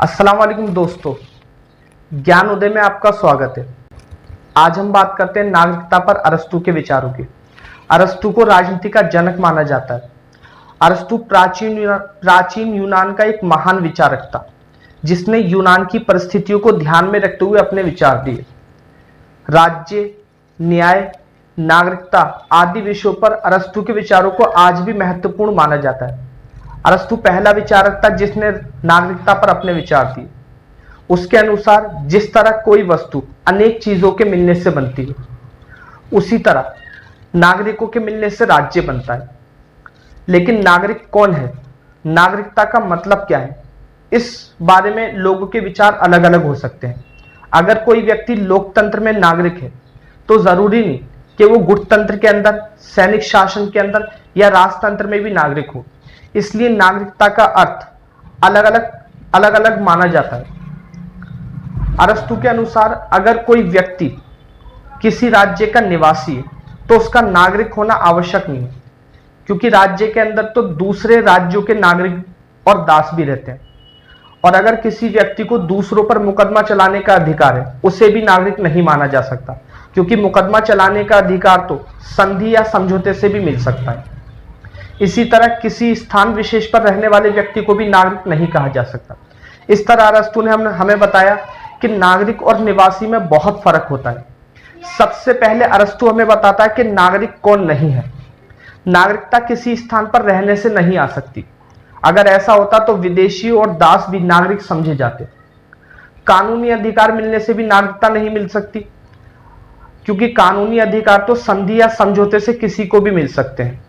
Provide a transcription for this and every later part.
अस्सलाम वालेकुम दोस्तों, ज्ञान उदय में आपका स्वागत है। आज हम बात करते हैं नागरिकता पर अरस्तू के विचारों की। अरस्तू को राजनीति का जनक माना जाता है। अरस्तू प्राचीन यूनान का एक महान विचारक था, जिसने यूनान की परिस्थितियों को ध्यान में रखते हुए अपने विचार दिए। राज्य, न्याय, नागरिकता आदि विषयों पर अरस्तू के विचारों को आज भी महत्वपूर्ण माना जाता है। अरस्तू पहला विचारक था जिसने नागरिकता पर अपने विचार दिए। उसके अनुसार जिस तरह कोई वस्तु अनेक चीजों के मिलने से बनती है, उसी तरह नागरिकों के मिलने से राज्य बनता है। लेकिन नागरिक कौन है, नागरिकता का मतलब क्या है, इस बारे में लोगों के विचार अलग अलग हो सकते हैं। अगर कोई व्यक्ति लोकतंत्र में नागरिक है तो जरूरी नहीं कि वो गुटतंत्र के अंदर, सैनिक शासन के अंदर या राजतंत्र में भी नागरिक हो। इसलिए नागरिकता का अर्थ अलग अलग माना जाता है। अरस्तू के अनुसार अगर कोई व्यक्ति किसी राज्य का निवासी है तो उसका नागरिक होना आवश्यक नहीं है, क्योंकि राज्य के अंदर तो दूसरे राज्यों के नागरिक और दास भी रहते हैं। और अगर किसी व्यक्ति को दूसरों पर मुकदमा चलाने का अधिकार है, उसे भी नागरिक नहीं माना जा सकता, क्योंकि मुकदमा चलाने का अधिकार तो संधि या समझौते से भी मिल सकता है। इसी तरह किसी स्थान विशेष पर रहने वाले व्यक्ति को भी नागरिक नहीं कहा जा सकता। इस तरह अरस्तू ने हमें बताया कि नागरिक और निवासी में बहुत फर्क होता है। सबसे पहले अरस्तू हमें बताता है कि नागरिक कौन नहीं है। नागरिकता किसी स्थान पर रहने से नहीं आ सकती। अगर ऐसा होता तो विदेशी और दास भी नागरिक समझे जाते। कानूनी अधिकार मिलने से भी नागरिकता नहीं मिल सकती, क्योंकि कानूनी अधिकार तो संधि या समझौते से किसी को भी मिल सकते हैं।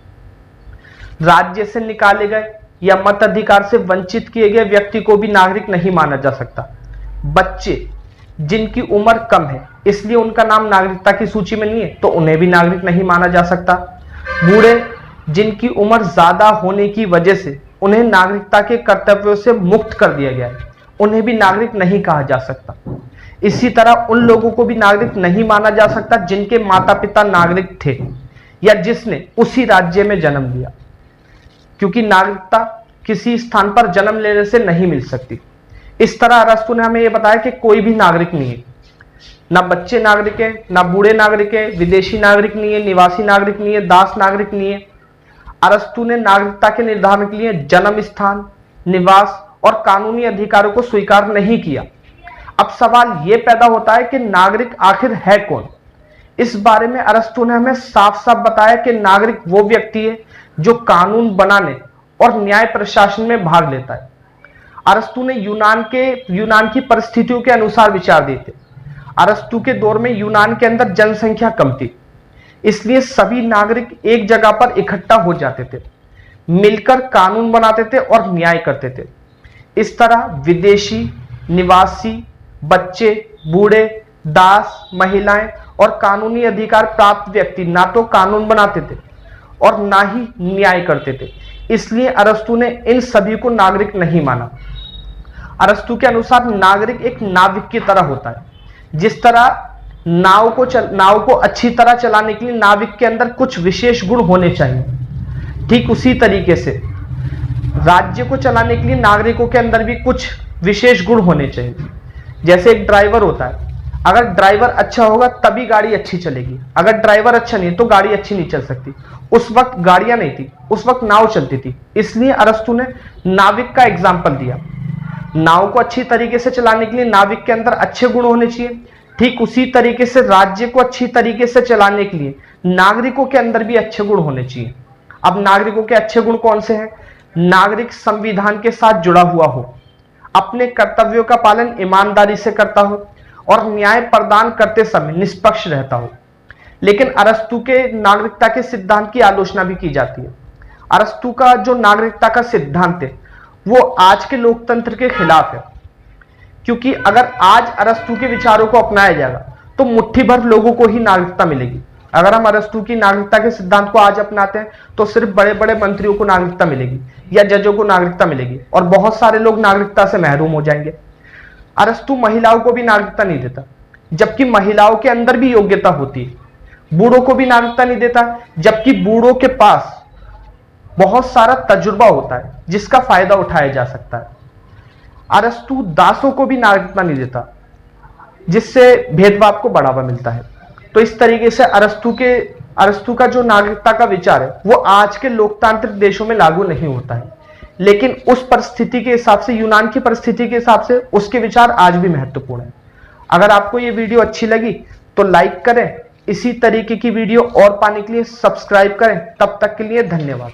राज्य से निकाले गए या मत अधिकार से वंचित किए गए व्यक्ति को भी नागरिक नहीं माना जा सकता। बच्चे जिनकी उम्र कम है, इसलिए उनका नाम नागरिकता की सूची में नहीं है, तो उन्हें भी नागरिक नहीं माना जा सकता। बूढ़े जिनकी उम्र ज्यादा होने की वजह से उन्हें नागरिकता के कर्तव्यों से मुक्त कर दिया गया है, उन्हें भी नागरिक नहीं कहा जा सकता। इसी तरह उन लोगों को भी नागरिक नहीं माना जा सकता जिनके माता पिता नागरिक थे या जिसने उसी राज्य में जन्म लिया, क्योंकि नागरिकता किसी स्थान पर जन्म लेने से नहीं मिल सकती। इस तरह अरस्तू ने हमें यह बताया कि कोई भी नागरिक नहीं है। ना बच्चे नागरिक है, ना बूढ़े नागरिक है, विदेशी नागरिक नहीं है, निवासी नागरिक नहीं है, दास नागरिक नहीं है। अरस्तू ने नागरिकता के निर्धारण के लिए जन्म स्थान, निवास और कानूनी अधिकारों को स्वीकार नहीं किया। अब सवाल यह पैदा होता है कि नागरिक आखिर है कौन। इस बारे में अरस्तू ने हमें साफ साफ बताया कि नागरिक वो व्यक्ति है जो कानून बनाने और न्याय प्रशासन में भाग लेता है। अरस्तू ने यूनान की परिस्थितियों के अनुसार विचार दिए थे। अरस्तू के दौर में यूनान के अंदर जनसंख्या कम थी, इसलिए सभी नागरिक एक जगह पर इकट्ठा हो जाते थे, मिलकर कानून बनाते थे और न्याय करते थे। इस तरह विदेशी, निवासी, बच्चे, बूढ़े, दास, महिलाएं और कानूनी अधिकार प्राप्त व्यक्ति ना तो कानून बनाते थे और ना ही न्याय करते थे। इसलिए अरस्तू ने इन सभी को नागरिक नहीं माना। अरस्तू के अनुसार नागरिक एक नाविक की तरह होता है। जिस तरह नाव को अच्छी तरह चलाने के लिए नाविक के अंदर कुछ विशेष गुण होने चाहिए, ठीक उसी तरीके से राज्य को चलाने के लिए नागरिकों के अंदर भी कुछ विशेष गुण होने चाहिए। जैसे एक ड्राइवर होता है, अगर ड्राइवर अच्छा होगा तभी गाड़ी अच्छी चलेगी, अगर ड्राइवर अच्छा नहीं तो गाड़ी अच्छी नहीं चल सकती। उस वक्त गाड़ियां नहीं थी, उस वक्त नाव चलती थी। इसलिए अरस्तू ने नाविक का एग्जाम्पल दिया। नाव को अच्छी तरीके से चलाने के लिए नाविक के अंदर अच्छे गुण होने चाहिए, ठीक उसी तरीके से राज्य को अच्छी तरीके से चलाने के लिए नागरिकों के अंदर भी अच्छे गुण होने चाहिए। अब नागरिकों के अच्छे गुण कौन से हैं? नागरिक संविधान के साथ जुड़ा हुआ हो, अपने कर्तव्यों का पालन ईमानदारी से करता हो और न्याय प्रदान करते समय निष्पक्ष रहता हो। लेकिन अरस्तू के नागरिकता के सिद्धांत की आलोचना भी की जाती है। अरस्तू का जो नागरिकता का सिद्धांत है वो आज के लोकतंत्र के खिलाफ है, क्योंकि अगर आज अरस्तू के विचारों को अपनाया जाएगा तो मुट्ठी भर लोगों को ही नागरिकता मिलेगी। अगर हम अरस्तू की नागरिकता के सिद्धांत को आज अपनाते हैं तो सिर्फ बड़े बड़े मंत्रियों को नागरिकता मिलेगी या जजों को नागरिकता मिलेगी और बहुत सारे लोग नागरिकता से महरूम हो जाएंगे। अरस्तू महिलाओं को भी नागरिकता नहीं देता, जबकि महिलाओं के अंदर भी योग्यता होती है। बूढ़ों को भी नागरिकता नहीं देता, जबकि बूढ़ों के पास बहुत सारा तजुर्बा होता है जिसका फायदा उठाया जा सकता है। अरस्तु दासों को भी नागरिकता नहीं देता, जिससे भेदभाव को बढ़ावा मिलता है। तो इस तरीके से अरस्तु का जो नागरिकता का विचार है वो आज के लोकतांत्रिक देशों में लागू नहीं होता है, लेकिन उस परिस्थिति के हिसाब से, यूनान की परिस्थिति के हिसाब से उसके विचार आज भी महत्वपूर्ण है। अगर आपको ये वीडियो अच्छी लगी तो लाइक करें, इसी तरीके की वीडियो और पाने के लिए सब्सक्राइब करें। तब तक के लिए धन्यवाद।